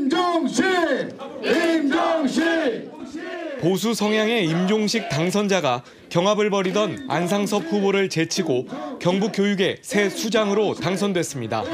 임종식! 임종식! 보수 성향의 임종식 당선자가 경합을 벌이던 안상섭 후보를 제치고 경북교육의 새 수장으로 당선됐습니다.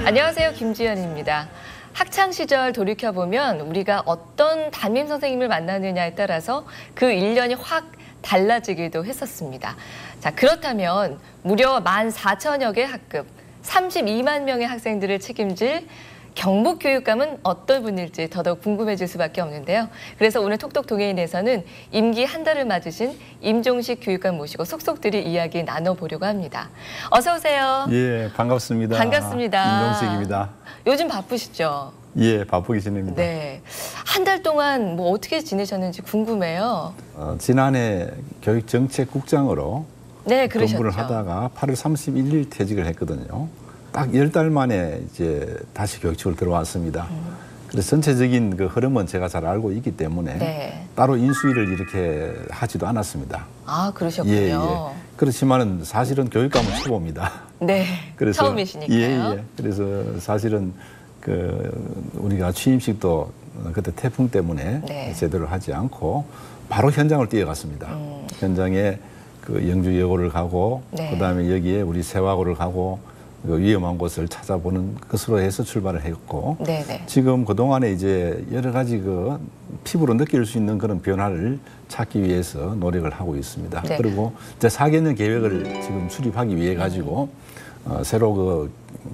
안녕하세요, 김지연입니다. 학창시절 돌이켜보면 우리가 어떤 담임 선생님을 만나느냐에 따라서 그 1년이 확 달라지기도 했었습니다. 자, 그렇다면 무려 14,000여 개 학급, 32만 명의 학생들을 책임질 경북교육감은 어떤 분일지 더더욱 궁금해질 수밖에 없는데요. 그래서 오늘 톡톡 동해인에서는 임기 한 달을 맞으신 임종식 교육감 모시고 속속들이 이야기 나눠보려고 합니다. 어서 오세요. 예, 반갑습니다. 반갑습니다. 임종식입니다. 요즘 바쁘시죠? 예, 바쁘게 지냅니다. 네. 한 달 동안 뭐 어떻게 지내셨는지 궁금해요. 지난해 교육정책국장으로 네, 그러셨죠. 근무를 하다가 8월 31일 퇴직을 했거든요. 딱 10달 만에 이제 다시 교육직으로 들어왔습니다. 그래서 전체적인 그 흐름은 제가 잘 알고 있기 때문에 네. 따로 인수위를 이렇게 하지도 않았습니다. 아, 그러셨군요. 예, 예. 그렇지만은 사실은 교육감은 초보입니다. 네, 그래서, 처음이시니까요. 예, 예. 그래서 사실은 우리가 취임식도 그때 태풍 때문에 네. 제대로 하지 않고 바로 현장을 뛰어갔습니다. 현장에 그 영주여고를 가고 네. 그다음에 여기에 우리 세화고를 가고 위험한 곳을 찾아보는 것으로 해서 출발을 했고 네네. 지금 그동안에 이제 여러 가지 그 피부로 느낄 수 있는 그런 변화를 찾기 위해서 노력을 하고 있습니다. 네. 그리고 이제 4개년 계획을 지금 수립하기 위해 가지고 새로 그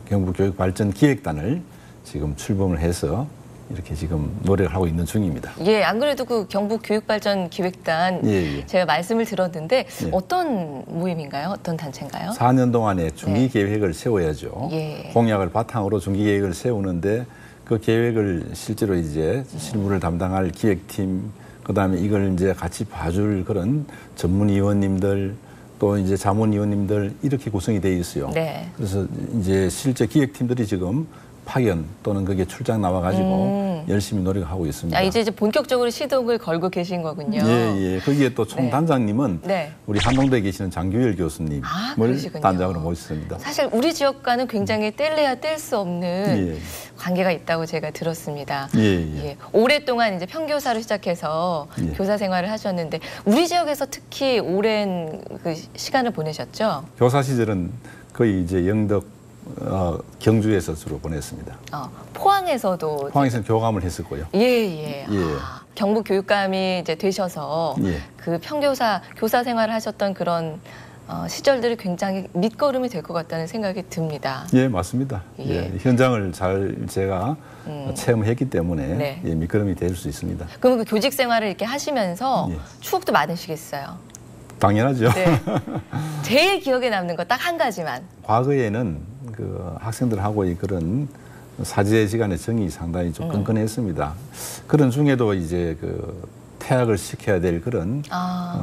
경북교육발전기획단을 지금 출범을 해서 이렇게 지금 노력을 하고 있는 중입니다. 예, 안 그래도 그 경북교육발전기획단 예, 예. 제가 말씀을 들었는데 예. 어떤 모임인가요? 어떤 단체인가요? 4년 동안에 중기 네. 계획을 세워야죠. 예. 공약을 바탕으로 중기 계획을 세우는데 그 계획을 실제로 이제 실무를 담당할 기획팀, 그다음에 이걸 이제 같이 봐줄 그런 전문위원님들 또 이제 자문위원님들 이렇게 구성이 되어 있어요. 네. 그래서 이제 실제 기획팀들이 지금 파견 또는 그게 출장 나와가지고 열심히 노력하고 있습니다. 아, 이제 본격적으로 시동을 걸고 계신 거군요. 예, 예. 거기에 또 총단장님은 네. 우리 한동대에 계시는 장규열 교수님을 그러시군요. 단장으로 모셨습니다. 사실 우리 지역과는 굉장히 뗄래야 뗄 수 없는 예. 관계가 있다고 제가 들었습니다. 예, 예. 예, 오랫동안 이제 평교사로 시작해서 예. 교사 생활을 하셨는데 우리 지역에서 특히 오랜 그 시간을 보내셨죠? 교사 시절은 거의 이제 영덕, 경주에서 주로 보냈습니다. 포항에서도 포항에서는 교감을 했었고요. 예. 예. 경북 교육감이 이제 되셔서 예. 그 교사 생활을 하셨던 그런 시절들이 굉장히 밑거름이 될 것 같다는 생각이 듭니다. 예, 맞습니다. 예. 예. 현장을 잘 제가 체험했기 때문에 네. 예, 밑거름이 될 수 있습니다. 그럼 그 교직 생활을 이렇게 하시면서 예. 추억도 많으시겠어요? 당연하죠. 네. 제일 기억에 남는 거 딱 한 가지만. 과거에는 그 학생들하고 이 그런 사제 시간의 정이 상당히 좀 끈끈했습니다. 그런 중에도 이제 그 퇴학을 시켜야 될 그런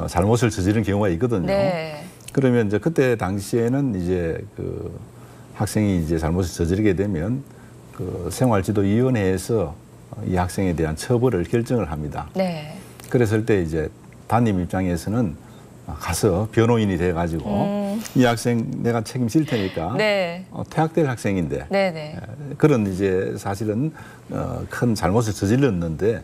잘못을 저지른 경우가 있거든요. 네. 그러면 이제 그때 당시에는 이제 그 학생이 이제 잘못을 저지르게 되면 그 생활지도위원회에서 이 학생에 대한 처벌을 결정을 합니다. 네. 그랬을 때 이제 담임 입장에서는 가서 변호인이 돼가지고 이 학생 내가 책임질 테니까 네. 퇴학될 학생인데 네네. 그런 이제 사실은 큰 잘못을 저질렀는데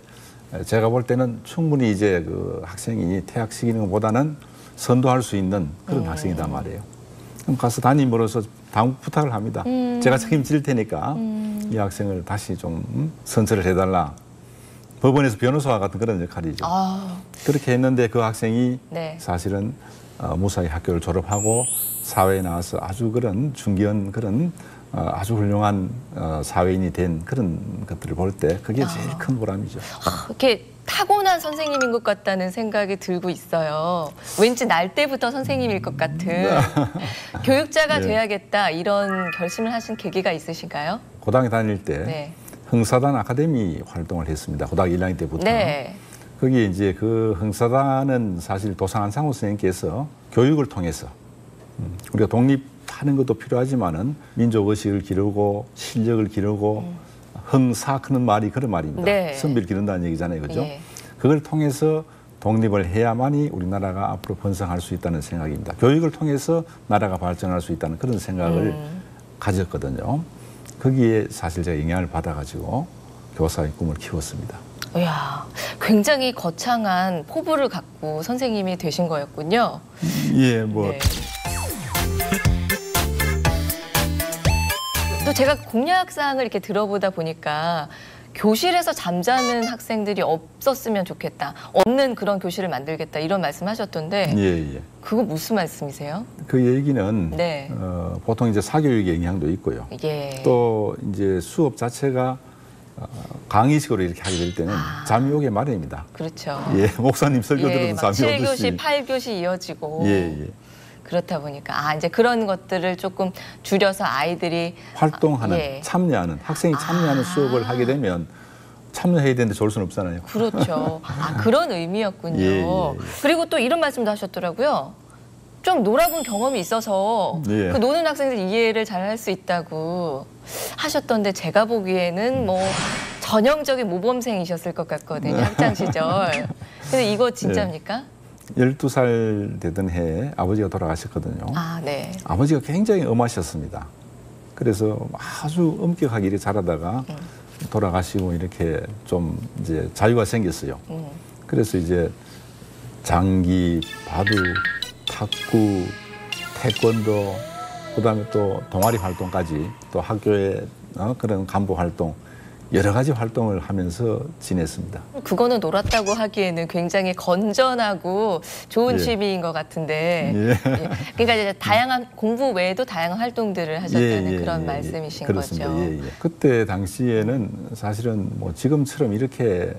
제가 볼 때는 충분히 이제 그 학생이 퇴학시키는 것보다는 선도할 수 있는 그런 학생이단 말이에요. 그럼 가서 담임으로서 부탁을 합니다. 제가 책임질 테니까 이 학생을 다시 좀 선처를 해달라. 법원에서 변호사와 같은 그런 역할이죠. 그렇게 했는데 그 학생이 네. 사실은 무사히 학교를 졸업하고 사회에 나와서 아주 그런 중견 그런 아주 훌륭한 사회인이 된 그런 것들을 볼 때 그게 제일 큰 보람이죠. 이렇게 타고난 선생님인 것 같다는 생각이 들고 있어요. 왠지 날 때부터 선생님일 것 같은 교육자가 네. 돼야겠다 이런 결심을 하신 계기가 있으신가요? 고등학교 다닐 때 네. 흥사단 아카데미 활동을 했습니다. 고등학교 1학년 때부터. 네. 거기 이제 그 흥사단은 사실 도산 안상호 선생님께서 교육을 통해서 우리가 독립하는 것도 필요하지만은 민족 의식을 기르고 실력을 기르고 흥사 그런 말이 그런 말입니다. 네. 선비를 기른다는 얘기잖아요, 그죠? 예. 그걸 통해서 독립을 해야만이 우리나라가 앞으로 번성할 수 있다는 생각입니다. 교육을 통해서 나라가 발전할 수 있다는 그런 생각을 가졌거든요. 거기에 사실 제가 영향을 받아가지고 교사의 꿈을 키웠습니다. 이야, 굉장히 거창한 포부를 갖고 선생님이 되신 거였군요. 예, 뭐. 네. 또 제가 공약사항을 이렇게 들어보다 보니까 교실에서 잠자는 학생들이 없었으면 좋겠다. 없는 그런 교실을 만들겠다. 이런 말씀하셨던데 예, 예. 그거 무슨 말씀이세요? 그 얘기는 네. 보통 이제 사교육의 영향도 있고요. 예. 또 이제 수업 자체가 강의식으로 이렇게 하게 될 때는 잠이 오게 마련입니다. 그렇죠. 예, 목사님 설교 예, 들어도 막 잠이 오듯이. 7교시, 8교시 이어지고 예, 예. 그렇다 보니까 이제 그런 것들을 조금 줄여서 아이들이 활동하는, 예. 참여하는, 학생이 참여하는 수업을 하게 되면 참여해야 되는데 좋을 수는 없잖아요. 그렇죠. 그런 의미였군요. 예, 예, 예. 그리고 또 이런 말씀도 하셨더라고요. 좀 놀아본 경험이 있어서 예. 그 노는 학생들 이해를 잘 할 수 있다고 하셨던데 제가 보기에는 뭐 전형적인 모범생이셨을 것 같거든요. 학창 시절. 근데 이거 진짜입니까? 12살 되던 해에 아버지가 돌아가셨거든요. 네. 아버지가 굉장히 엄하셨습니다. 그래서 아주 엄격하게 이렇게 자라다가 돌아가시고 이렇게 좀 이제 자유가 생겼어요. 그래서 이제 장기, 바둑, 탁구, 태권도, 그다음에 또 동아리 활동까지 또 학교의 그런 간부 활동 여러 가지 활동을 하면서 지냈습니다. 그거는 놀았다고 하기에는 굉장히 건전하고 좋은 예. 취미인 것 같은데. 예. 예. 그러니까 이제 다양한 공부 외에도 다양한 활동들을 하셨다는 그런 말씀이신 그렇습니다. 거죠. 예, 예. 그때 당시에는 사실은 뭐 지금처럼 이렇게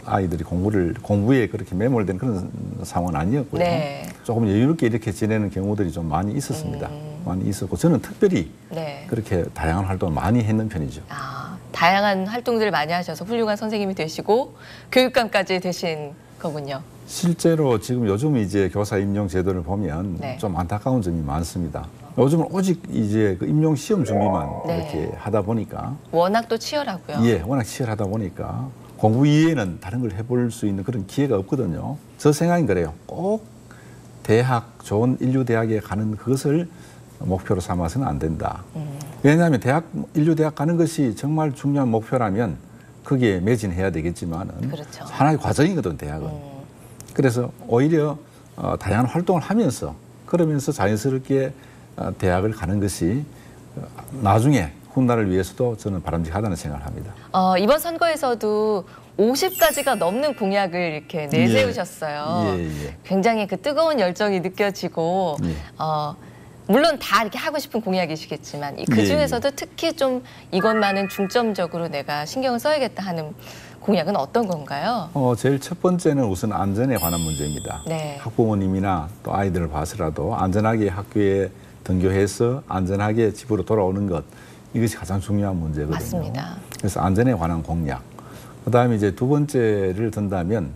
아이들이 공부에 그렇게 매몰된 그런 상황은 아니었고요. 네. 조금 여유롭게 이렇게 지내는 경우들이 좀 많이 있었습니다. 많이 있었고 저는 특별히 네. 그렇게 다양한 활동을 많이 했는 편이죠. 다양한 활동들을 많이 하셔서 훌륭한 선생님이 되시고 교육감까지 되신 거군요. 실제로 지금 요즘 이제 교사 임용 제도를 보면 네. 좀 안타까운 점이 많습니다. 요즘은 오직 이제 그 임용 시험 준비만 네. 이렇게 하다 보니까 워낙 또 치열하고요. 예, 워낙 치열하다 보니까 공부 이외에는 다른 걸 해볼 수 있는 그런 기회가 없거든요. 저 생각은 그래요. 꼭 대학, 좋은 인류 대학에 가는 그것을 목표로 삼아서는 안 된다. 왜냐하면 인류 대학 가는 것이 정말 중요한 목표라면 거기에 매진해야 되겠지만은 그렇죠. 하나의 과정이거든, 대학은. 그래서 오히려 다양한 활동을 하면서 그러면서 자연스럽게 대학을 가는 것이 나중에 훗날을 위해서도 저는 바람직하다는 생각을 합니다. 이번 선거에서도 50가지가 넘는 공약을 이렇게 내세우셨어요. 예, 예. 굉장히 그 뜨거운 열정이 느껴지고 예. 물론 다 이렇게 하고 싶은 공약이시겠지만 그 중에서도 특히 좀 이것만은 중점적으로 내가 신경을 써야겠다 하는 공약은 어떤 건가요? 제일 첫 번째는 우선 안전에 관한 문제입니다. 네. 학부모님이나 또 아이들을 봐서라도 안전하게 학교에 등교해서 안전하게 집으로 돌아오는 것 이것이 가장 중요한 문제거든요. 맞습니다. 그래서 안전에 관한 공약. 그다음에 이제 두 번째를 든다면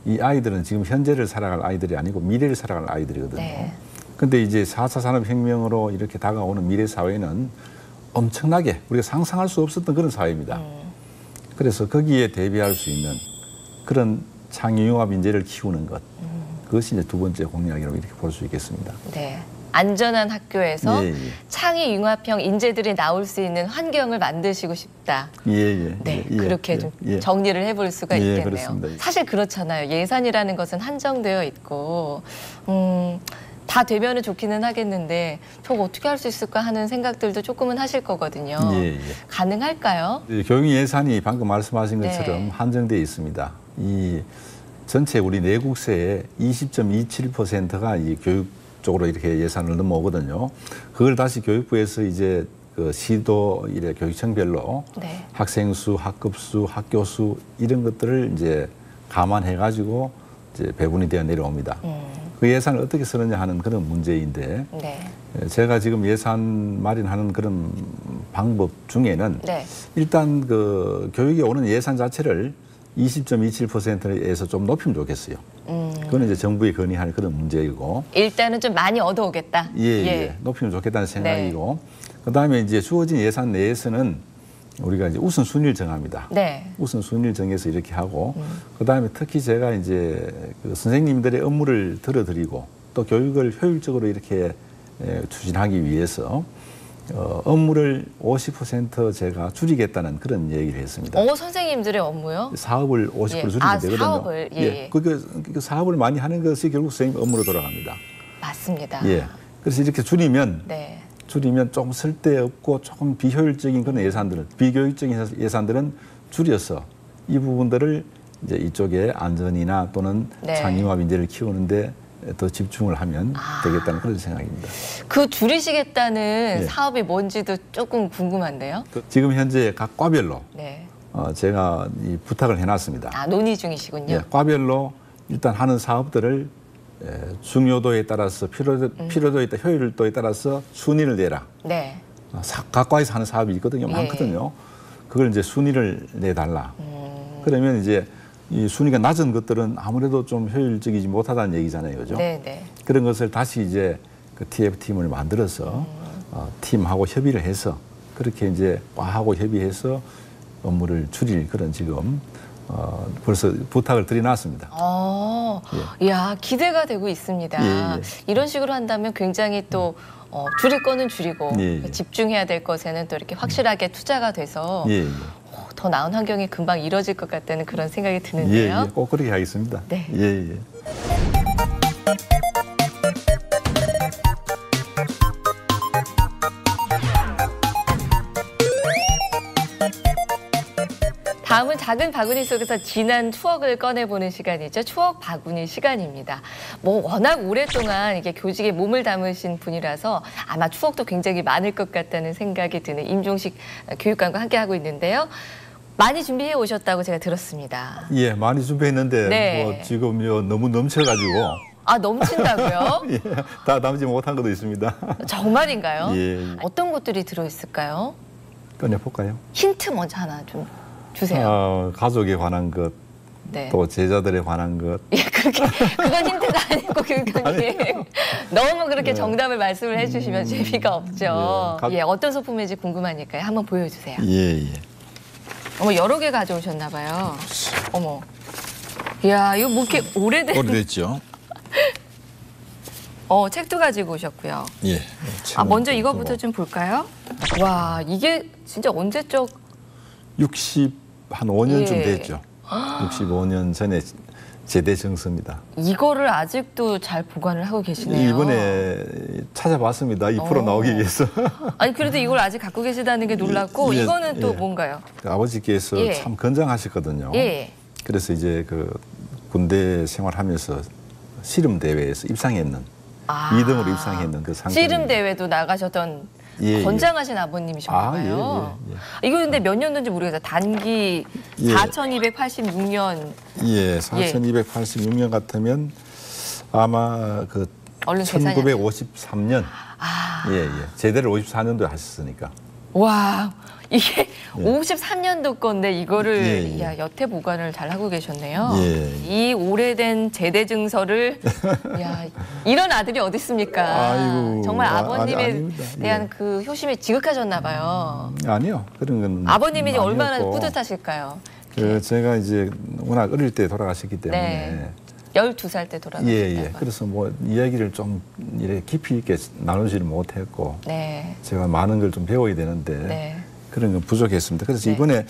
이 아이들은 지금 현재를 살아갈 아이들이 아니고 미래를 살아갈 아이들이거든요. 네. 근데 이제 4차 산업혁명으로 이렇게 다가오는 미래 사회는 엄청나게 우리가 상상할 수 없었던 그런 사회입니다. 그래서 거기에 대비할 수 있는 그런 창의융합 인재를 키우는 것. 그것이 이제 두 번째 공약이라고 이렇게 볼 수 있겠습니다. 네. 안전한 학교에서 예, 예. 창의 융합형 인재들이 나올 수 있는 환경을 만드시고 싶다. 예, 예. 네, 예, 그렇게 예, 좀 예. 정리를 해볼 수가 예, 있겠네요. 그렇습니다. 사실 그렇잖아요. 예산이라는 것은 한정되어 있고 다 되면은 좋기는 하겠는데 저거 어떻게 할 수 있을까 하는 생각들도 조금은 하실 거거든요. 예, 예. 가능할까요? 교육 예산이 방금 말씀하신 것처럼 네. 한정되어 있습니다. 이 전체 우리 내국세의 20.27%가 이 교육 쪽으로 이렇게 예산을 넘어오거든요. 그걸 다시 교육부에서 이제 그 시도 이래 교육청별로 네. 학생 수, 학급 수, 학교 수 이런 것들을 이제 감안해 가지고 이제 배분이 되어 내려옵니다. 그 예산을 어떻게 쓰느냐 하는 그런 문제인데 네. 제가 지금 예산 마련하는 그런 방법 중에는 네. 일단 그 교육에 오는 예산 자체를 20.27%에서 좀 높이면 좋겠어요. 그거는 이제 정부에 건의할 그런 문제이고. 일단은 좀 많이 얻어오겠다. 예. 높이면 좋겠다는 생각이고. 그다음에 이제 주어진 예산 내에서는 우리가 이제 우선순위를 정합니다. 네. 우선순위를 정해서 이렇게 하고, 그다음에 특히 제가 이제 그 선생님들의 업무를 들어드리고 또 교육을 효율적으로 이렇게 추진하기 위해서 업무를 50% 제가 줄이겠다는 그런 얘기를 했습니다. 선생님들의 업무요? 사업을 50% 예. 줄이면 되거든요. 사업을, 예. 그 사업을 많이 하는 것이 결국 선생님 업무로 돌아갑니다. 맞습니다. 예. 그래서 이렇게 줄이면 네. 조금 쓸데없고 조금 비효율적인 그런 예산들은, 비교육적인 예산들은 줄여서 이 부분들을 이제 이쪽에 안전이나 또는 네. 창의와 민재를 키우는데 더 집중을 하면 되겠다는 그런 생각입니다. 그 줄이시겠다는 예. 사업이 뭔지도 조금 궁금한데요. 지금 현재 각 과별로 네. 제가 이 부탁을 해놨습니다. 논의 중이시군요. 예, 과별로 일단 하는 사업들을 중요도에 따라서 필요도에 따라 효율도에 따라서 순위를 내라. 네. 각 과에서 하는 사업이 있거든요. 예. 많거든요. 그걸 이제 순위를 내달라. 그러면 이제 이 순위가 낮은 것들은 아무래도 좀 효율적이지 못하다는 얘기잖아요, 그죠? 네. 그런 것을 다시 이제 그 TF팀을 만들어서 팀하고 협의를 해서 그렇게 이제 과하고 협의해서 업무를 줄일 그런 지금 벌써 부탁을 드려놨습니다. 이야, 기대가 되고 있습니다. 예. 이런 식으로 한다면 굉장히 또 줄일 거는 줄이고 예. 집중해야 될 것에는 또 이렇게 확실하게 투자가 돼서 예. 더 나은 환경이 금방 이뤄질 것 같다는 그런 생각이 드는데요. 예. 꼭 그렇게 하겠습니다. 네. 예. 다음은 작은 바구니 속에서 지난 추억을 꺼내보는 시간이죠. 추억 바구니 시간입니다. 워낙 오랫동안 이게 교직에 몸을 담으신 분이라서 아마 추억도 굉장히 많을 것 같다는 생각이 드는 임종식 교육감과 함께하고 있는데요. 많이 준비해 오셨다고 제가 들었습니다. 예, 많이 준비했는데 네. 지금요 너무 넘쳐가지고 넘친다고요? 예, 다 담지 못한 것도 있습니다. 정말인가요? 예. 어떤 것들이 들어있을까요? 꺼내볼까요? 힌트 먼저 하나 좀 주세요. 가족에 관한 것, 네. 또 제자들에 관한 것. 예, 그건 힌트가 아니고 교육감님. 너무 그렇게 정답을 말씀을 해주시면 재미가 없죠. 예. 어떤 소품인지 궁금하니까요. 한번 보여주세요. 예. 여러 개 가져오셨나 봐요. 어머. 이야, 이거 뭐 이렇게 오래됐죠? 책도 가지고 오셨고요. 예. 먼저 이거부터 좀 볼까요? 와, 이게 진짜 언제적 한 5년쯤 예. 됐죠. 65년 전에 제대 정서입니다. 이거를 아직도 잘 보관을 하고 계시네요. 이번에 찾아봤습니다. 2% 나오기 위해서. 아니, 그래도 이걸 아직 갖고 계시다는 게 놀랍고 예, 이거는 또 예. 뭔가요? 아버지께서 예. 참 건장하셨거든요. 예. 그래서 이제 그 군대 생활하면서 씨름 대회에서 입상했는 2등으로 입상했는 그 상장. 씨름 대회도 나가셨던 예, 건장하신 아버님이신가 봐요. 이거 근데 몇 년도인지 모르겠어요. 단기 예. 4286년. 예, 4286년 같으면 아마 그 얼른 계산이 1953년. 예. 제대를 54년도에 하셨으니까. 와, 이게 53년도 건데 이거를 예. 야, 여태 보관을 잘 하고 계셨네요. 예. 이 오래된 제대 증서를 야, 이런 아들이 어디 있습니까? 아이고, 정말 아버님에 아닙니다. 대한 예. 그 효심이 지극하셨나 봐요. 아니요. 그런 건 아버님이 이제 얼마나 아니었고. 뿌듯하실까요? 제가 이제 워낙 어릴 때 돌아가셨기 때문에 네. 12살 때 돌아가셨다고. 예. 그래서 뭐 이야기를 좀 이렇게 깊이 있게 나누지를 못했고 네. 제가 많은 걸 좀 배워야 되는데 네. 그런 건 부족했습니다. 그래서 네. 이번에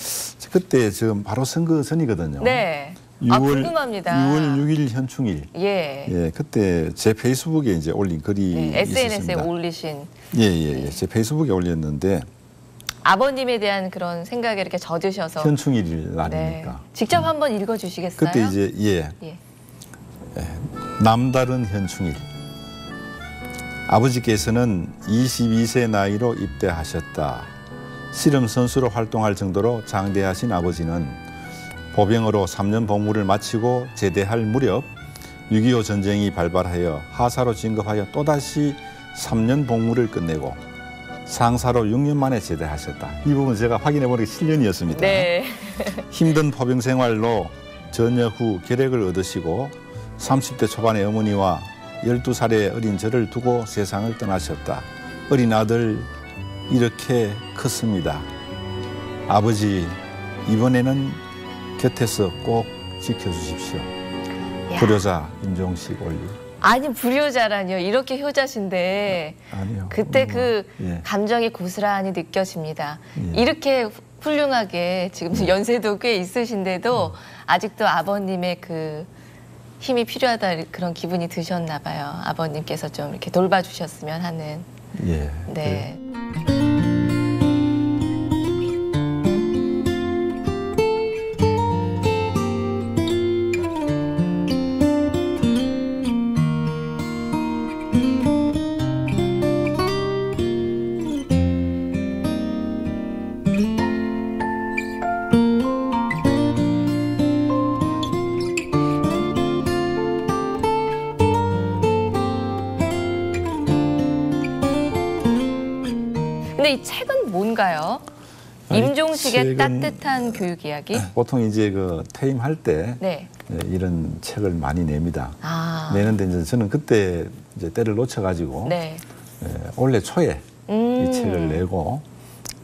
그때 지금 바로 선거 전이거든요. 네. 6월, 궁금합니다. 6월 6일 현충일. 예. 예, 그때 제 페이스북에 이제 올린 글이 네, SNS에 있었습니다. 올리신 예. 제 페이스북에 올렸는데 아버님에 대한 그런 생각에 이렇게 젖으셔서 현충일 네. 날이니까. 직접 한번 읽어주시겠어요? 그때 이제 예. 남다른 현충일. 아버지께서는 22세 나이로 입대하셨다. 씨름 선수로 활동할 정도로 장대하신 아버지는 보병으로 3년 복무를 마치고 제대할 무렵 6.25 전쟁이 발발하여 하사로 진급하여 또다시 3년 복무를 끝내고 상사로 6년 만에 제대하셨다. 이 부분 제가 확인해 보니까 7년이었습니다. 네. 힘든 포병 생활로 전역 후 결핵을 얻으시고 30대 초반의 어머니와 12살의 어린 저를 두고 세상을 떠나셨다. 어린 아들 이렇게 컸습니다. 아버지, 이번에는 곁에서 꼭 지켜주십시오. 야. 불효자 임종식 올리. 아니 불효자라니요. 이렇게 효자신데 아니요. 그때 그 예. 감정이 고스란히 느껴집니다. 예. 이렇게 훌륭하게 지금 연세도 꽤 있으신데도 아직도 아버님의 그 힘이 필요하다 그런 기분이 드셨나 봐요. 아버님께서 좀 이렇게 돌봐주셨으면 하는. 예. 네. 근데 이 책은 뭔가요? 아니, 임종식의 책은 따뜻한 교육 이야기? 보통 이제 그 퇴임할 때 네. 이런 책을 많이 냅니다. 아. 내는데 이제 저는 그때 이제 때를 놓쳐가지고 네. 올해 초에 이 책을 내고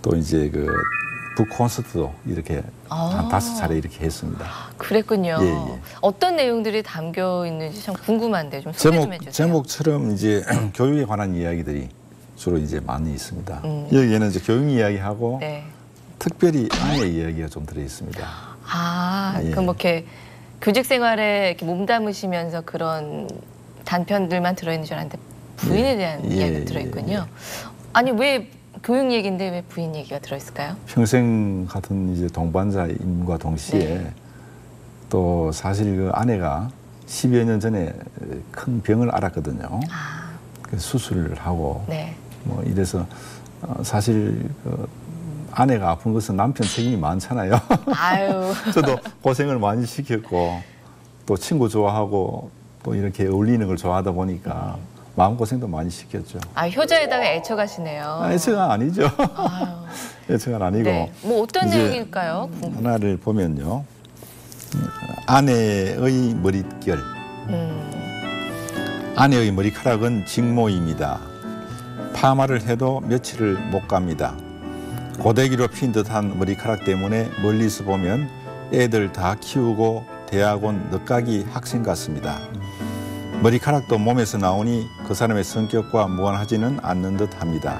또 이제 그 북콘서트도 이렇게 한 5차례 이렇게 했습니다. 그랬군요. 예, 예. 어떤 내용들이 담겨 있는지 참 궁금한데 좀 소개 좀 해주세요. 제목처럼 이제 교육에 관한 이야기들이 주로 이제 많이 있습니다. 여기에는 이제 교육 이야기하고 네. 특별히 아내 이야기가 좀 들어 있습니다. 아, 예. 그럼 뭐 이렇게 교직 생활에 이렇게 몸담으시면서 그런 단편들만 들어있는 줄 알았는데 부인에 대한 예, 이야기가 예, 들어있군요. 예. 아니 왜 교육 얘기인데 왜 부인 얘기가 들어있을까요? 평생 같은 이제 동반자임과 동시에 네. 또 사실 그 아내가 10여 년 전에 큰 병을 앓았거든요. 아, 그래서 수술을 하고 네. 뭐 이래서 사실 그 아내가 아픈 것은 남편 책임이 많잖아요. 아유. 저도 고생을 많이 시켰고 또 친구 좋아하고 또 이렇게 어울리는 걸 좋아하다 보니까 마음고생도 많이 시켰죠. 아, 효자에다가 애처가시네요. 애처가 아니죠. 아유. 애처가 아니고. 네. 뭐 어떤 이제 내용일까요? 하나를 보면요. 아내의 머릿결. 아내의 머리카락은 직모입니다. 파마를 해도 며칠을 못 갑니다. 고데기로 핀 듯한 머리카락 때문에 멀리서 보면 애들 다 키우고 대학원 늦가기 학생 같습니다. 머리카락도 몸에서 나오니 그 사람의 성격과 무관하지는 않는 듯 합니다.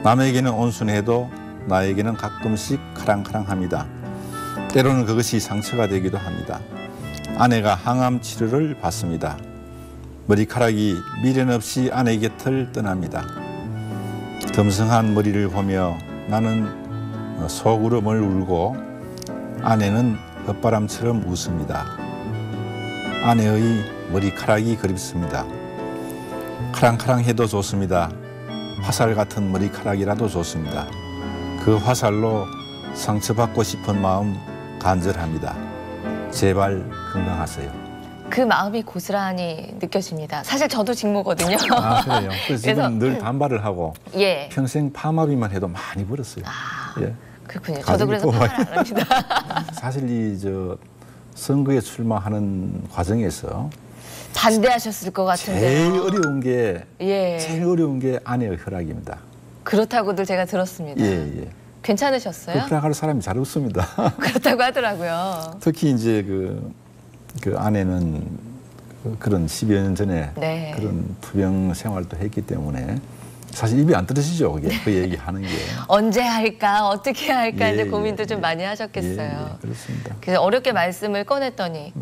남에게는 온순해도 나에게는 가끔씩 카랑카랑합니다. 때로는 그것이 상처가 되기도 합니다. 아내가 항암 치료를 받습니다. 머리카락이 미련 없이 아내 곁을 떠납니다. 덤성한 머리를 보며 나는 소구름을 울고 아내는 헛바람처럼 웃습니다. 아내의 머리카락이 그립습니다. 카랑카랑해도 좋습니다. 화살 같은 머리카락이라도 좋습니다. 그 화살로 상처받고 싶은 마음 간절합니다. 제발 건강하세요. 그 마음이 고스란히 느껴집니다. 사실 저도 직모거든요. 아, 그래요? 그래서 그래서, 지금 늘 단발을 하고 예. 평생 파마비만 해도 많이 벌었어요. 아, 예. 그렇군요. 저도 가슴이 그래서 뽑아요. 파마를 안 합니다. 사실 이 선거에 출마하는 과정에서 반대하셨을 것 같은데요. 제일 어려운 게 예. 제일 어려운 게 아내의 혈압입니다. 그렇다고들 제가 들었습니다. 예, 예. 그 괜찮으셨어요? 혈압할 사람이 잘 없습니다. 그렇다고 하더라고요. 특히 이제 그 아내는 그런 10여 년 전에 네. 그런 투병 생활도 했기 때문에 사실 입이 안 떨어지죠. 그게 그 얘기하는 게. 언제 할까, 어떻게 할까 이제 예, 고민도 예, 좀 예. 많이 하셨겠어요. 예, 그렇습니다. 그래서 어렵게 말씀을 꺼냈더니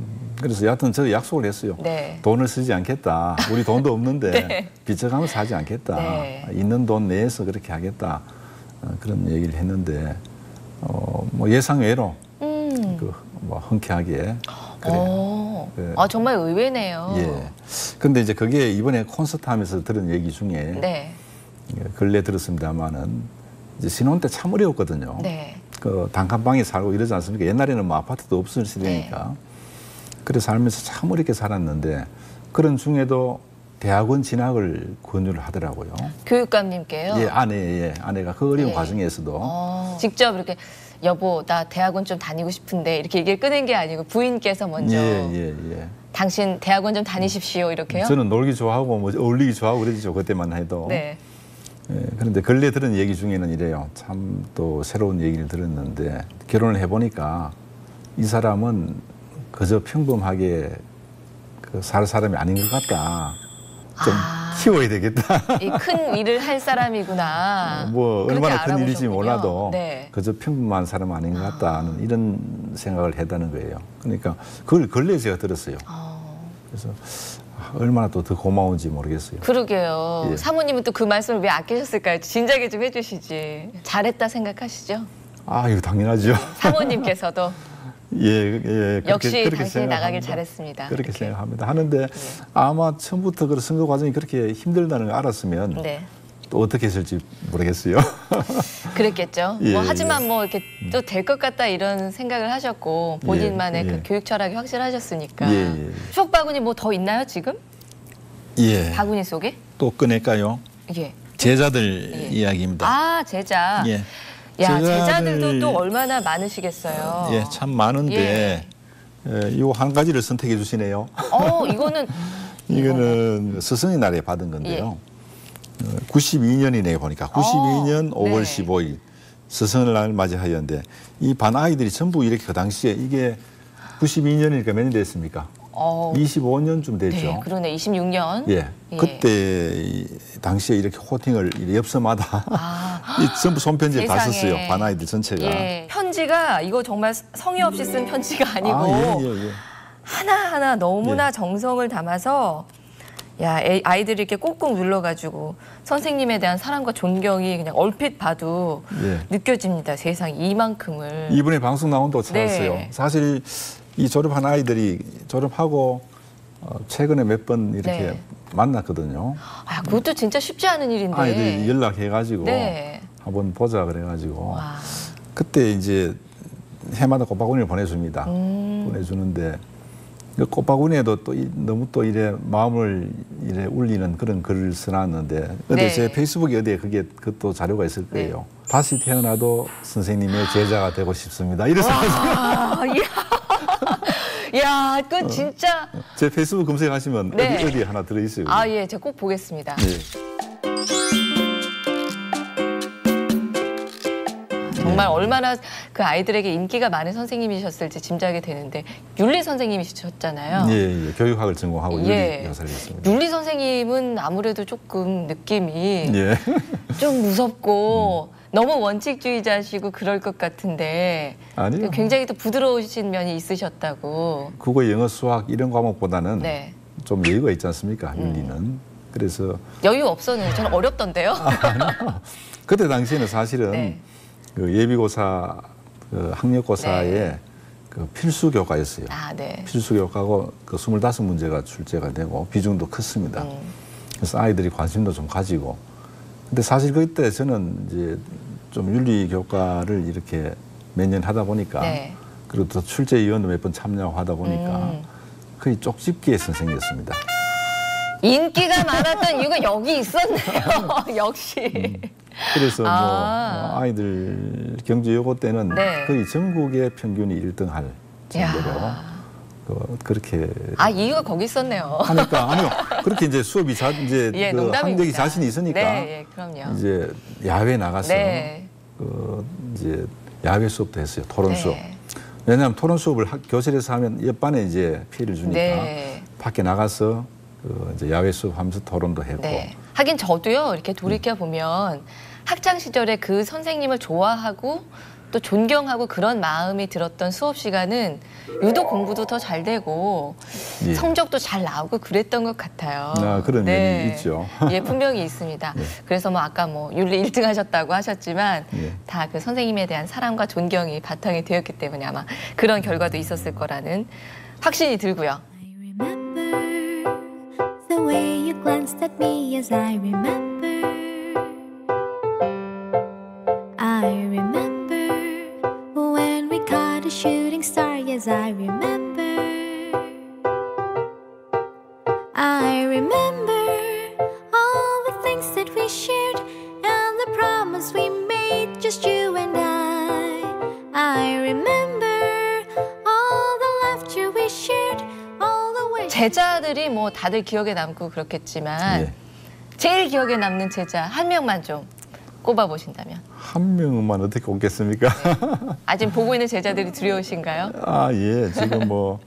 그래서 여하튼 저 약속을 했어요. 네. 돈을 쓰지 않겠다. 우리 돈도 없는데 네. 빚져가면서 하지 않겠다. 네. 있는 돈 내에서 그렇게 하겠다. 그런 얘기를 했는데 뭐 예상외로 뭐 흔쾌하게 그래요. 네. 아, 정말 의외네요. 예. 근데 이제 그게 이번에 콘서트 하면서 들은 얘기 중에 네. 근래 들었습니다만은 이제 신혼 때 참 어려웠거든요. 네. 그 단칸방에 살고 이러지 않습니까? 옛날에는 뭐 아파트도 없을 시대니까. 그래서 살면서 참 어렵게 살았는데 그런 중에도 대학원 진학을 권유를 하더라고요. 교육감님께요? 예, 아내가 그 어려운 예. 과정에서도. 직접 이렇게 여보 나 대학원 좀 다니고 싶은데 이렇게 얘기를 꺼낸 게 아니고 부인께서 먼저 예. 당신 대학원 좀 다니십시오 이렇게요? 저는 놀기 좋아하고 뭐 어울리기 좋아하고 그러죠. 그때만 해도. 네. 예, 그런데 근래 들은 얘기 중에는 이래요. 참 또 새로운 얘기를 들었는데 결혼을 해보니까 이 사람은 그저 평범하게 살 사람이 아닌 것 같다. 좀 키워야 되겠다. 이 큰 일을 할 사람이구나. 뭐 그렇게 얼마나 큰 일인지 알아보셨군요. 몰라도 네. 그저 평범한 사람 아닌 것 같다는 이런 생각을 했다는 거예요. 그러니까 그걸 근래 제가 들었어요. 그래서 얼마나 또 더 고마운지 모르겠어요. 그러게요. 예. 사모님은 또 그 말씀을 왜 아끼셨을까요? 진작에 좀 해주시지. 잘했다 생각하시죠? 아, 이거 당연하죠. 사모님께서도 예, 역시 그렇게 당신이 나가길 생각합니다. 잘했습니다. 그렇게 이렇게. 생각합니다. 하는데 아마 처음부터 그 선거 과정이 그렇게 힘들다는 걸 알았으면 네. 또 어떻게 했을지 모르겠어요. 그랬겠죠. 예, 뭐 하지만 뭐 이렇게 또 될 것 같다 이런 생각을 하셨고 본인만의 예. 그 교육 철학이 확실하셨으니까. 예. 추억 바구니 뭐 더 있나요 지금? 예. 바구니 속에? 또 꺼낼까요? 예. 제자들 예. 이야기입니다. 아 제자. 예. 야 제자들- 제자들도 또 얼마나 많으시겠어요. 예, 참 많은데 요 한 가지를 선택해 주시네요. 이거는 이거는 스승의 날에 받은 건데요. 92년이네요 보니까 92년 5월 네. 15일 스승의 날 맞이하였는데 이 반 아이들이 전부 이렇게 그 당시에 이게 92년이니까 몇 년 됐습니까? 25년쯤 됐죠. 네, 그러네. 26년. 예. 그때 이 당시에 이렇게 호팅을 이 엽서마다 이 전부 손편지를 다 세상에. 썼어요. 반 아이들 전체가. 예. 편지가 이거 정말 성의 없이 쓴 편지가 아니고 예. 하나하나 너무나 예. 정성을 담아서 아이들이 이렇게 꾹꾹 눌러가지고 선생님에 대한 사랑과 존경이 그냥 얼핏 봐도 예. 느껴집니다. 세상 이만큼을. 이번에 방송 나온다고 찾았어요. 네. 사실 이 졸업한 아이들이 졸업하고 최근에 몇 번 이렇게 네. 만났거든요. 그것도 진짜 쉽지 않은 일인데. 아이들이 연락해가지고 네. 한번 보자 그래가지고 와. 그때 이제 해마다 꽃바구니를 보내줍니다. 음. 보내주는데 그 꽃바구니에도 또 너무 또 이래 마음을 이래 울리는 그런 글을 써놨는데 어디 네. 제 페이스북에 어디에 그것도 자료가 있을 거예요. 다시 태어나도 선생님의 제자가 되고 싶습니다. 이래서 야, 그 진짜. 제 페이스북 검색하시면 네. 어디에 하나 들어있어요. 예, 제가 꼭 보겠습니다. 정말 얼마나 그 아이들에게 인기가 많은 선생님이셨을지 짐작이 되는데 윤리 선생님이셨잖아요. 예. 교육학을 전공하고 예. 윤리 교사를 했습니다. 윤리 선생님은 아무래도 조금 느낌이 예. 좀 무섭고 너무 원칙주의자시고 그럴 것 같은데 아니요. 굉장히 또 부드러우신 면이 있으셨다고. 국어, 영어, 수학 이런 과목보다는 네. 좀 여유가 있지 않습니까? 윤리는. 그래서 여유 없었는데 저는 어렵던데요. 그때 당시에는 사실은 네. 그 예비고사, 그 학력고사의 네. 그 필수 교과였어요. 네. 필수 교과고 그 25문제가 출제가 되고 비중도 컸습니다. 그래서 아이들이 관심도 좀 가지고. 근데 사실 그때 저는 이제 좀 윤리 교과를 이렇게 몇 년 하다 보니까 네. 그리고 또 출제위원도 몇 번 참여하고 하다 보니까 거의 쪽집기의 선생이었습니다. 인기가 많았던 이유가 여기 있었네요. 역시. 그래서 뭐 아이들 경제 요고 때는 네. 거의 전국의 평균이 1등할 정도로 그렇게 이유가 거기 있었네요. 하니까 아니요 그렇게 이제 수업이 이제 예, 그 농담입니다. 학력이 자신이 있으니까 네, 그럼요. 이제 야외 나가서 네. 그 이제 야외 수업도 했어요. 토론 수업. 네. 왜냐하면 토론 수업을 교실에서 하면 옆반에 이제 피해를 주니까 네. 밖에 나가서 그 이제 야외 수업하면서 토론도 했고. 네. 하긴 저도요. 이렇게 돌이켜 보면 학창 시절에 그 선생님을 좋아하고 또 존경하고 그런 마음이 들었던 수업 시간은 유독 공부도 더 잘 되고 예. 성적도 잘 나오고 그랬던 것 같아요. 그런 면이 있죠. 예, 분명히 있습니다. 네. 그래서 뭐 아까 뭐 윤리 1등 하셨다고 하셨지만 예. 다 그 선생님에 대한 사랑과 존경이 바탕이 되었기 때문에 아마 그런 결과도 있었을 거라는 확신이 들고요. I remember the way you glanced at me as I remember. I remember when we caught a shooting star, yes, I remember. I remember all the things that we shared and the promise we made, just you and I. I remember all the laughter we shared, all the ways. 제자들이 뭐 다들 기억에 남고 그렇겠지만 예. 제일 기억에 남는 제자 한 명만 좀 꼽아보신다면. 한 명만 어떻게 꼽겠습니까? 아직 보고 있는 제자들이 두려우신가요? 아, 예. 지금 뭐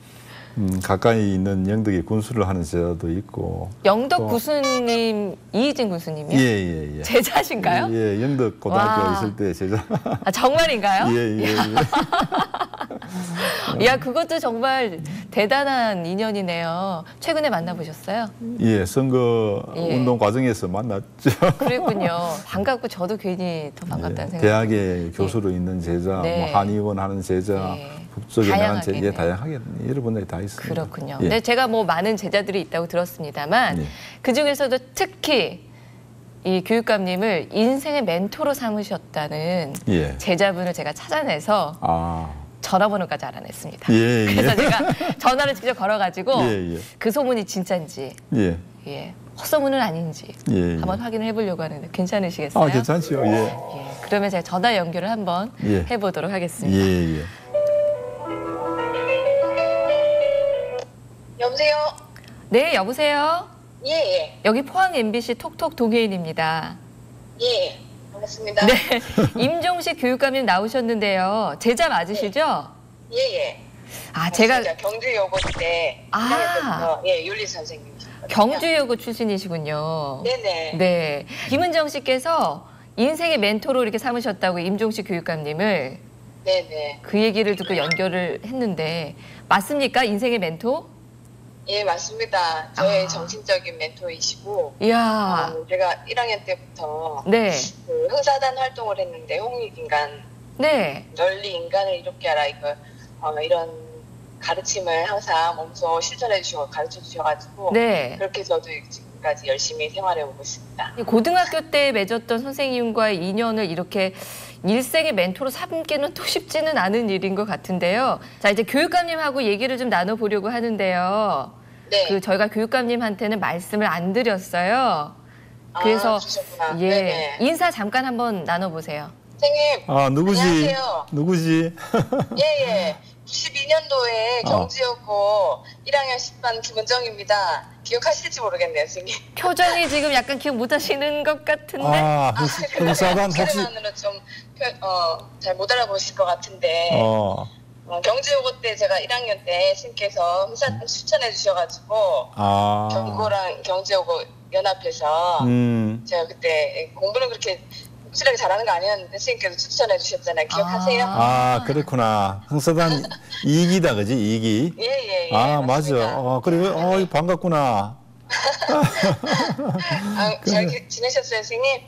가까이 있는 영덕에 군수를 하는 제자도 있고. 영덕 또- 구수님, 이희진 구수님이요? 예, 예, 예. 제자신가요? 예, 영덕 고등학교 와. 있을 때 제자. 아, 정말인가요? 예, 예, 예. 야, 그것도 정말 대단한 인연이네요. 최근에 만나보셨어요? 예, 선거 예. 운동 과정에서 만났죠. 그랬군요. 반갑고 저도 괜히 더 반갑다는 예, 생각이 대학에 교수로 있는 제자, 네. 뭐 한의원 하는 제자, 네. 법조계 나간 제자, 다양하겠네요. 다양하게 여러 분들이 다 있습니다. 그렇군요. 예. 근데 제가 뭐 많은 제자들이 있다고 들었습니다만 예. 그 중에서도 특히 이 교육감님을 인생의 멘토로 삼으셨다는 예. 제자분을 제가 찾아내서 아, 전화번호까지 알아냈습니다. 예, 예. 그래서 제가 전화를 직접 걸어가지고 예, 예. 그 소문이 진짜인지 예, 예, 헛소문은 아닌지 예, 예. 한번 확인을 해보려고 하는데 괜찮으시겠어요? 아, 괜찮지요. 예, 예, 그러면 제가 전화 연결을 한번 예. 해보도록 하겠습니다. 예, 예. 여보세요? 네, 여보세요? 예, 예. 여기 포항 MBC 톡톡 동혜인입니다. 예. 반갑습니다. 네, 임종식 교육감님 나오셨는데요. 제자 맞으시죠? 예, 예. 아, 제가 경주여고 때 아. 1학년 때부터 예, 윤리 선생님이셨거든요. 경주여고 출신이시군요. 네네. 네, 김은정 씨께서 인생의 멘토로 이렇게 삼으셨다고 임종식 교육감님을 네네. 그 얘기를 듣고 연결을 했는데 맞습니까? 인생의 멘토? 예, 맞습니다. 저의 아. 정신적인 멘토이시고 이야, 제가 1학년 때부터 네, 그 흥사단 활동을 했는데 홍익인간, 네, 널리 인간을 이롭게 하라 이런 가르침을 항상 몸소 실천해 주시고 가르쳐 주셔가지고 네. 그렇게 저도 지금까지 열심히 생활해 오고 있습니다. 고등학교 때 맺었던 선생님과의 인연을 이렇게 일생의 멘토로 삼기는 또 쉽지는 않은 일인 것 같은데요. 자, 이제 교육감님하고 얘기를 좀 나눠보려고 하는데요. 네. 그 저희가 교육감님한테는 말씀을 안 드렸어요. 그래서 그러셨구나. 예, 네네. 인사 잠깐 한번 나눠보세요. 선생님. 아, 누구지? 안녕하세요. 누구지? 예. 92년도에 경주여고 1학년 10반 김은정입니다. 기억하실지 모르겠네요, 선생님. 표정이 지금 약간 기억 못하시는 것 같은데. 아, 흥사단 혹시? 목소리만으로 좀 잘 못 알아보실 것 같은데 경주여고 때 제가 1학년 때 선생님께서 흥사단 추천해 주셔가지고 아, 경고랑 경주여고 연합해서 제가 그때 공부는 그렇게 확실하게 잘하는 거 아니었는데 선생님께서 추천해 주셨잖아요. 기억하세요? 아, 그렇구나. 흥사단 2기다, 그지? 2기. 예. 아, 맞습니다. 맞아. 그래, 반갑구나. 잘 지내셨어요, 선생님?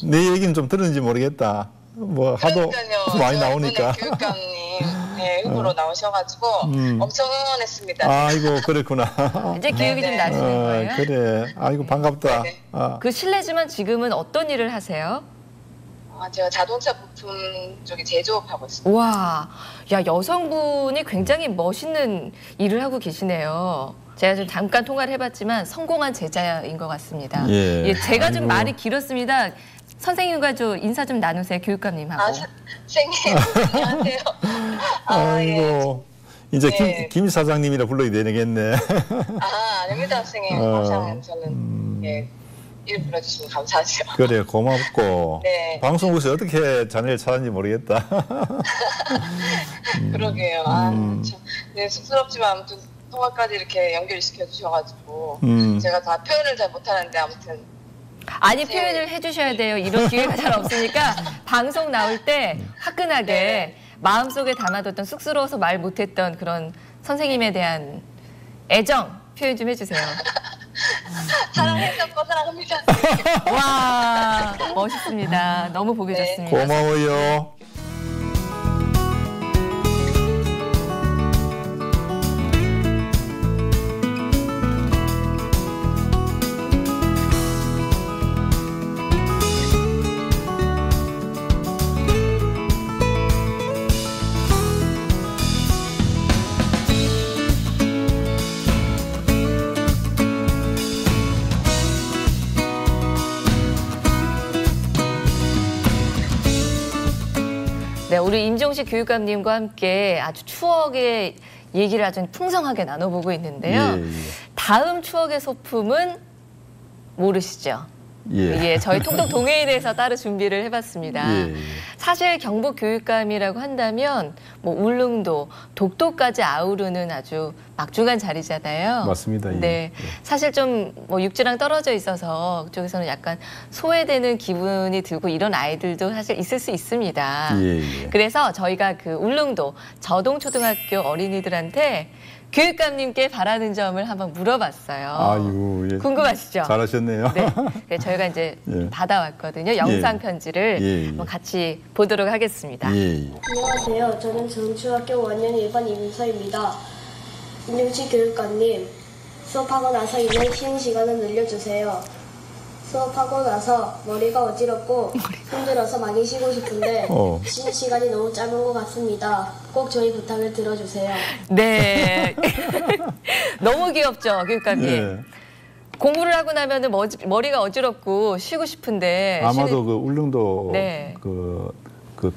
내 얘기는 좀 들었는지 모르겠다. 뭐, 하도 그러니까요. 많이 제가 나오니까. 이번에 교육감님 후보로 나오셔가지고 엄청 응원했습니다. 아이고, 그랬구나. 이제 기억이 좀 네네. 나시는 거예요? 그래. 아이고, 반갑다. 네네. 아, 그 실례지만 지금은 어떤 일을 하세요? 제가 자동차 부품 쪽에 제조업하고 있습니다. 와, 야, 여성분이 굉장히 멋있는 일을 하고 계시네요. 제가 좀 잠깐 통화를 해봤지만 성공한 제자인 것 같습니다. 예. 제가 좀 아이고. 말이 길었습니다. 선생님과 좀 인사 좀 나누세요, 교육감님하고. 선생님, 안녕하세요. 아이고. 이제 네. 김 사장님이라 불러야 되겠네. 아닙니다, 선생님. 항상 저는 이름 불러주시면 감사하죠. 그래, 고맙고. 네. 방송국에서 어떻게 자네를 찾았는지 모르겠다. 그러게요. 참, 네, 쑥스럽지만 아무튼 통화까지 이렇게 연결시켜 주셔가지고 제가 다 표현을 잘 못하는데 아무튼 아니, 표현을 해주셔야 돼요. 이런 기회가 잘 없으니까 방송 나올 때 화끈하게 네. 마음속에 담아뒀던 쑥스러워서 말 못했던 그런 선생님에 대한 애정 표현 좀 해주세요. 사랑했었고 사랑합니다. 와, 멋있습니다. 너무 보기 네. 좋습니다. 고마워요. 우리 임종식 교육감님과 함께 아주 추억의 얘기를 아주 풍성하게 나눠보고 있는데요. 예. 다음 추억의 소품은 모르시죠? 예. 저희 통통 동해에 대해서 따로 준비를 해봤습니다. 예. 사실 경북 교육감이라고 한다면 뭐 울릉도, 독도까지 아우르는 아주 막중한 자리잖아요. 맞습니다. 예. 네, 예. 사실 좀 뭐 육지랑 떨어져 있어서 그쪽에서는 약간 소외되는 기분이 들고 이런 아이들도 사실 있을 수 있습니다. 예. 그래서 저희가 그 울릉도 저동초등학교 어린이들한테 교육감님께 바라는 점을 한번 물어봤어요. 아유, 예. 궁금하시죠? 잘하셨네요. 네. 그래서 저희가 이제 예. 받아왔거든요. 영상 예. 편지를 예. 한번 같이 보도록 하겠습니다. 예. 안녕하세요. 저는 정중학교 5학년 1반 이민서입니다. 임종식 교육관님, 수업하고 나서 있는 쉬는 시간을 늘려주세요. 수업하고 나서 머리가 어지럽고 힘들어서 많이 쉬고 싶은데 쉬는 시간이 너무 짧은 것 같습니다. 꼭 저희 부탁을 들어주세요. 네. 너무 귀엽죠, 교육감님. 예. 공부를 하고 나면은 머리가 어지럽고 쉬고 싶은데 아마도 그 울릉도 네. 그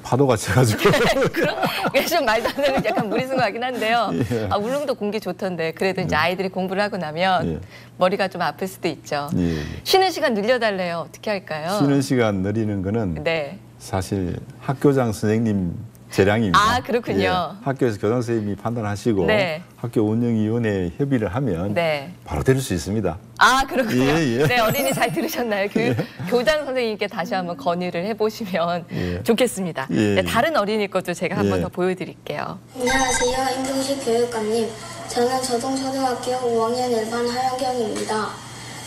파도가 쳐가지고 그게 좀 말도 안 되는 약간 무리sun 것 같긴 한데요. 예. 아, 울릉도 공기 좋던데 그래도 이제 아이들이 공부를 하고 나면 예. 머리가 좀 아플 수도 있죠. 예. 쉬는 시간 늘려달래요. 어떻게 할까요? 쉬는 시간 늘리는 거는 네. 사실 학교장 선생님 재량입니다. 아, 그렇군요. 예. 학교에서 교장 선생님이 판단하시고 네. 학교 운영위원회에 협의를 하면 네. 바로 될 수 있습니다. 아, 그렇군요. 예, 예. 네, 어린이 잘 들으셨나요? 교장 선생님께 다시 한번 건의를 해보시면 예. 좋겠습니다. 예. 네, 다른 어린이 것도 제가 한번 예. 더 보여드릴게요. 안녕하세요. 임종식 교육관님. 저는 저동초등학교 5학년 1반 하영경입니다.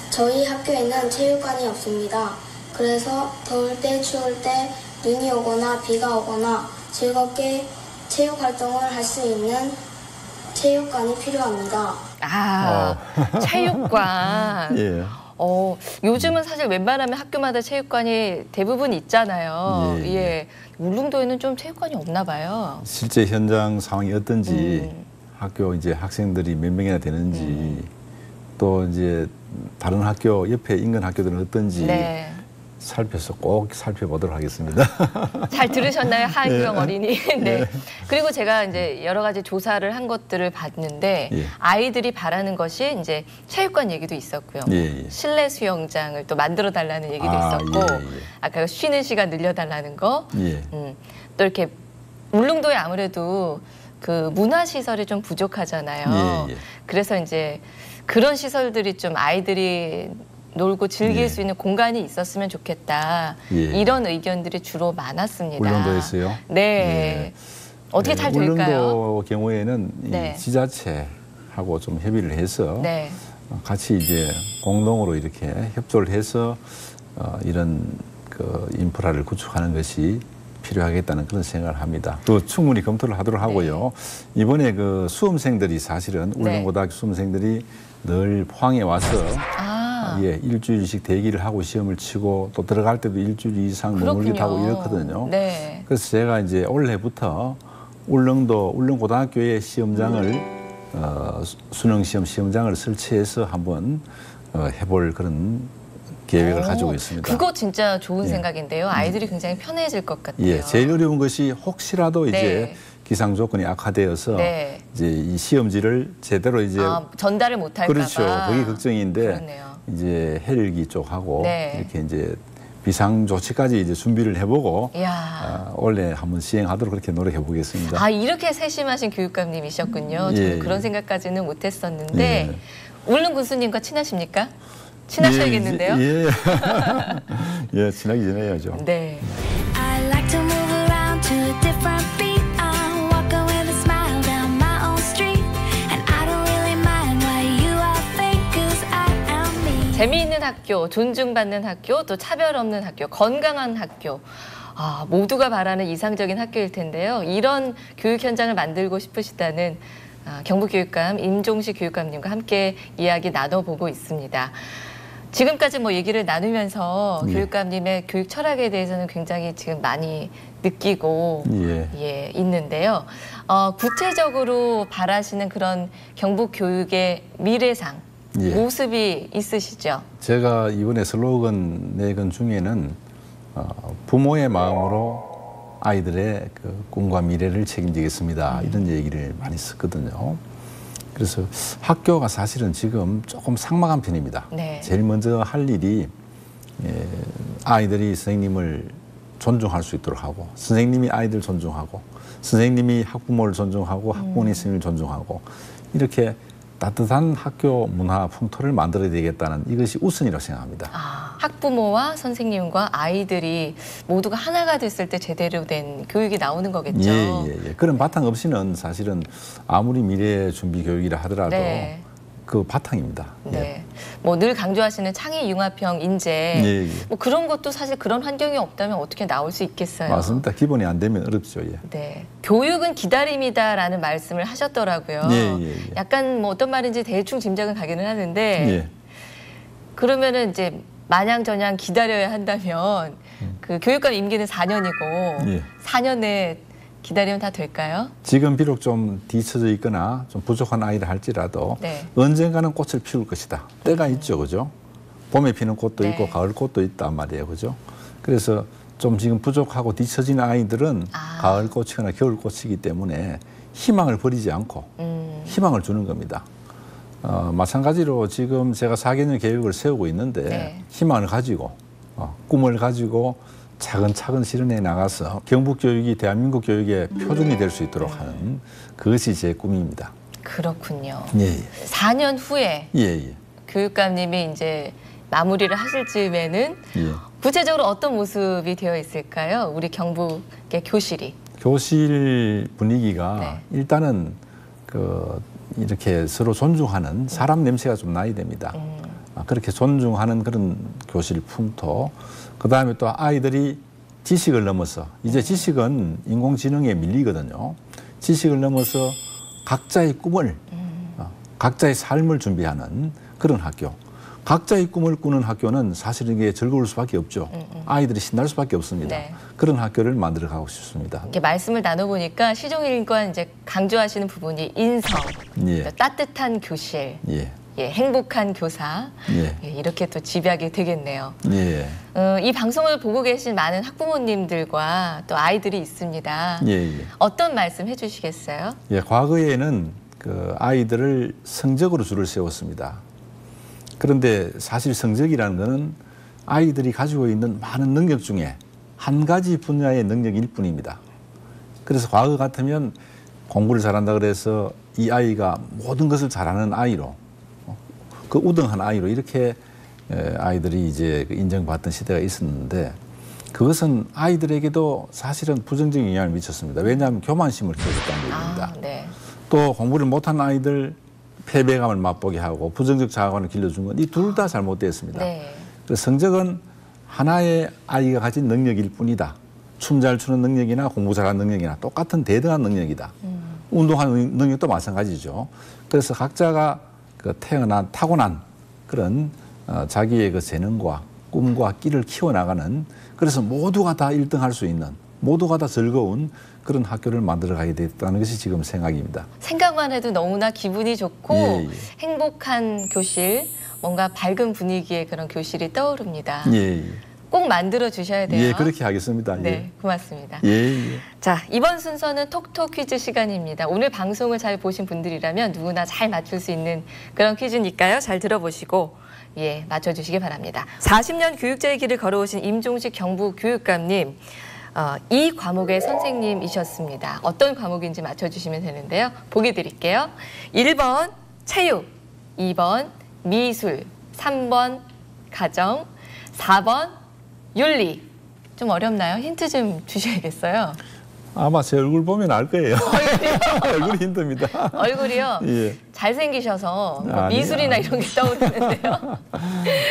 저희 학교에는 체육관이 없습니다. 그래서 더울 때, 추울 때, 눈이 오거나 비가 오거나 즐겁게 체육 활동을 할 수 있는 체육관이 필요합니다. 아, 체육관. 예. 요즘은 사실 웬만하면 학교마다 체육관이 대부분 있잖아요. 예. 예. 울릉도에는 좀 체육관이 없나 봐요. 실제 현장 상황이 어떤지 학교 이제 학생들이 몇 명이나 되는지 또 이제 다른 학교 옆에 인근 학교들은 어떤지 네. 살펴서 꼭 살펴보도록 하겠습니다. 잘 들으셨나요? 하은경 네. 어린이. 네. 그리고 제가 이제 여러 가지 조사를 한 것들을 봤는데 예. 아이들이 바라는 것이 이제 체육관 얘기도 있었고요. 예. 실내 수영장을 또 만들어 달라는 얘기도 아, 있었고 예. 아까 쉬는 시간 늘려달라는 거. 예. 또 이렇게 울릉도에 아무래도 그 문화 시설이 좀 부족하잖아요. 예, 예. 그래서 이제 그런 시설들이 좀 아이들이 놀고 즐길 예. 수 있는 공간이 있었으면 좋겠다. 예. 이런 의견들이 주로 많았습니다. 울릉도에서요? 네. 예. 어떻게 잘 될까요? 울릉도 경우에는 네. 이 지자체하고 좀 협의를 해서 네. 같이 이제 공동으로 이렇게 협조를 해서 이런 그 인프라를 구축하는 것이 필요하겠다는 그런 생각을 합니다. 또 충분히 검토를 하도록 하고요. 이번에 그 수험생들이 사실은 네. 울릉고등학교 수험생들이 늘 포항에 와서 예, 일주일씩 대기를 하고 시험을 치고 또 들어갈 때도 일주일 이상 머물기도 하고 이렇거든요. 네. 그래서 제가 이제 올해부터 울릉고등학교의 시험장을 수능 시험장을 설치해서 한번 해볼 그런 계획을 가지고 있습니다. 그거 진짜 좋은 예. 생각인데요. 아이들이 굉장히 편해질 것 같아요. 예, 제일 어려운 것이 혹시라도 이제 네. 기상 조건이 악화되어서 네. 이제 이 시험지를 제대로 이제 전달을 못할까 봐. 그렇죠. 그게 걱정인데 그렇네요. 이제 헬기 쪽하고 네. 이렇게 이제 비상 조치까지 이제 준비를 해보고 이야. 올해 한번 시행하도록 그렇게 노력해 보겠습니다. 아, 이렇게 세심하신 교육감님이셨군요. 예, 저는 예. 그런 생각까지는 못했었는데 예. 울릉 군수님과 친하십니까? 친하셔야겠는데요. 예, 예, 친하게 지내야죠. 네. I like to move around to a different beat. I'm walking with a smile down my own street. And I don't really mind what you all think, 'cause I am me. 재미있는 학교, 존중받는 학교, 또 차별 없는 학교, 건강한 학교. 아, 모두가 바라는 이상적인 학교일 텐데요. 이런 교육 현장을 만들고 싶으시다는 경북교육감 임종식 교육감님과 함께 이야기 나눠보고 있습니다. 지금까지 뭐 얘기를 나누면서 예. 교육감님의 교육 철학에 대해서는 굉장히 지금 많이 느끼고 예. 있는데요. 구체적으로 바라시는 그런 경북 교육의 미래상 예. 모습이 있으시죠? 제가 이번에 슬로건 내건 중에는 부모의 마음으로 아이들의 그 꿈과 미래를 책임지겠습니다. 이런 얘기를 많이 썼거든요. 그래서 학교가 사실은 지금 조금 삭막한 편입니다. 네. 제일 먼저 할 일이 아이들이 선생님을 존중할 수 있도록 하고, 선생님이 아이들 존중하고, 선생님이 학부모를 존중하고, 학부모님 선생님을 존중하고, 이렇게 따뜻한 학교 문화 풍토를 만들어야 되겠다는 이것이 우선이라고 생각합니다. 학부모와 선생님과 아이들이 모두가 하나가 됐을 때 제대로 된 교육이 나오는 거겠죠. 예. 그런 바탕 없이는 사실은 아무리 미래 준비 교육이라 하더라도 네. 그 바탕입니다. 네. 뭐 늘 강조하시는 창의 융합형 인재 뭐 그런 것도 사실 그런 환경이 없다면 어떻게 나올 수 있겠어요. 맞습니다. 기본이 안 되면 어렵죠. 예. 네. 교육은 기다림이다라는 말씀을 하셨더라고요. 예. 약간 뭐 어떤 말인지 대충 짐작은 가기는 하는데 예. 그러면은 이제 마냥저냥 기다려야 한다면 그 교육감 임기는 4년이고 예. 4년 내에 기다리면 다 될까요? 지금 비록 좀 뒤처져 있거나 좀 부족한 아이를 할지라도 네. 언젠가는 꽃을 피울 것이다. 때가 있죠, 그죠? 봄에 피는 꽃도 네. 있고 가을 꽃도 있단 말이에요, 그죠? 그래서 좀 지금 부족하고 뒤처진 아이들은 가을 꽃이거나 겨울 꽃이기 때문에 희망을 버리지 않고 희망을 주는 겁니다. 마찬가지로 지금 제가 4개년 계획을 세우고 있는데 네. 희망을 가지고 꿈을 가지고 차근차근 실현해 나가서 경북교육이 대한민국 교육의 표준이 될 수 있도록 하는 그것이 제 꿈입니다. 그렇군요. 예. 4년 후에 예. 교육감님이 이제 마무리를 하실 즈음에는 예. 구체적으로 어떤 모습이 되어 있을까요? 우리 경북의 교실이. 교실 분위기가 네. 일단은 이렇게 서로 존중하는 사람 냄새가 좀 나야 됩니다. 그렇게 존중하는 그런 교실 풍토. 그다음에 또 아이들이 지식을 넘어서 이제 지식은 인공지능에 밀리거든요. 지식을 넘어서 각자의 꿈을 각자의 삶을 준비하는 그런 학교. 각자의 꿈을 꾸는 학교는 사실 이게 즐거울 수밖에 없죠. 아이들이 신날 수밖에 없습니다. 네. 그런 학교를 만들어 가고 싶습니다. 이렇게 말씀을 나눠보니까 시종일관 이제 강조하시는 부분이 인성, 예. 따뜻한 교실, 예. 행복한 교사 예. 이렇게 또 집약이 되겠네요. 예. 이 방송을 보고 계신 많은 학부모님들과 또 아이들이 있습니다. 예. 어떤 말씀 해주시겠어요? 예. 과거에는 그 아이들을 성적으로 줄을 세웠습니다. 그런데 사실 성적이라는 것은 아이들이 가지고 있는 많은 능력 중에 한 가지 분야의 능력일 뿐입니다. 그래서 과거 같으면 공부를 잘한다 그래서 이 아이가 모든 것을 잘하는 아이로, 그 우등한 아이로 이렇게 아이들이 이제 인정받던 시대가 있었는데 그것은 아이들에게도 사실은 부정적인 영향을 미쳤습니다. 왜냐하면 교만심을 키워줬다는 얘기입니다. 네. 또 공부를 못한 아이들 패배감을 맛보게 하고 부정적 자아관을 길러준 건 이 둘 다 잘못되었습니다. 네. 그래서 성적은 하나의 아이가 가진 능력일 뿐이다. 춤 잘 추는 능력이나 공부 잘하는 능력이나 똑같은 대등한 능력이다. 운동하는 능력도 마찬가지죠. 그래서 각자가 그 타고난 그런 자기의 그 재능과 꿈과 끼를 키워나가는 그래서 모두가 다 1등 할 수 있는 모두가 다 즐거운 그런 학교를 만들어 가야 되겠다는 것이 지금 생각입니다. 생각만 해도 너무나 기분이 좋고 예. 행복한 교실, 뭔가 밝은 분위기의 그런 교실이 떠오릅니다. 예. 꼭 만들어 주셔야 돼요. 예, 그렇게 하겠습니다. 네, 고맙습니다. 예. 자, 이번 순서는 톡톡 퀴즈 시간입니다. 오늘 방송을 잘 보신 분들이라면 누구나 잘 맞출 수 있는 그런 퀴즈니까요. 잘 들어보시고 맞춰주시기 바랍니다. 40년 교육자의 길을 걸어오신 임종식 경북교육감님, 이 과목의 선생님이셨습니다. 어떤 과목인지 맞춰주시면 되는데요. 보기 드릴게요. 1번 체육, 2번 미술, 3번 가정, 4번 윤리. 좀 어렵나요? 힌트 좀 주셔야겠어요. 아마 제 얼굴 보면 알 거예요. 얼굴이 힘듭니다. 얼굴이요? 예. 잘생기셔서 뭐 아니야. 미술이나 이런 게 떠오르는데요.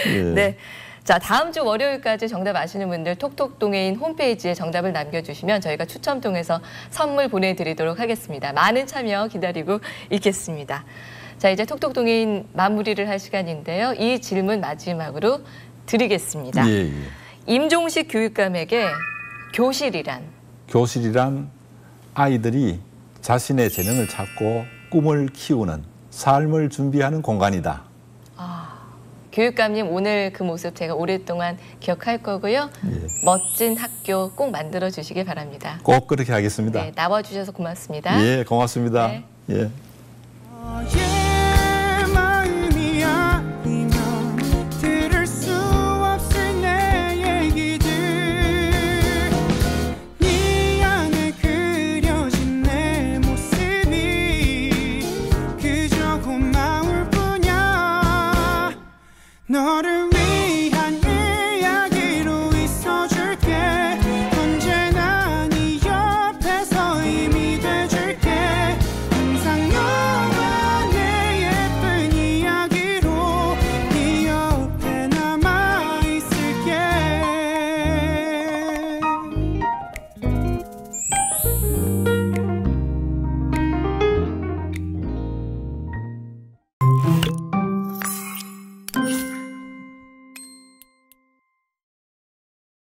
예. 네. 자, 다음 주 월요일까지 정답 아시는 분들 톡톡동해인 홈페이지에 정답을 남겨주시면 저희가 추첨 통해서 선물 보내드리도록 하겠습니다. 많은 참여 기다리고 있겠습니다. 자, 이제 톡톡동해인 마무리를 할 시간인데요. 이 질문 마지막으로 드리겠습니다. 예. 임종식 교육감에게 교실이란 아이들이 자신의 재능을 찾고 꿈을 키우는 삶을 준비하는 공간이다. 교육감님 오늘 그 모습 제가 오랫동안 기억할 거고요. 멋진 학교 꼭 만들어 주시길 바랍니다. 꼭 그렇게 하겠습니다. 네, 나와주셔서 고맙습니다. 예, 고맙습니다. 네. 예.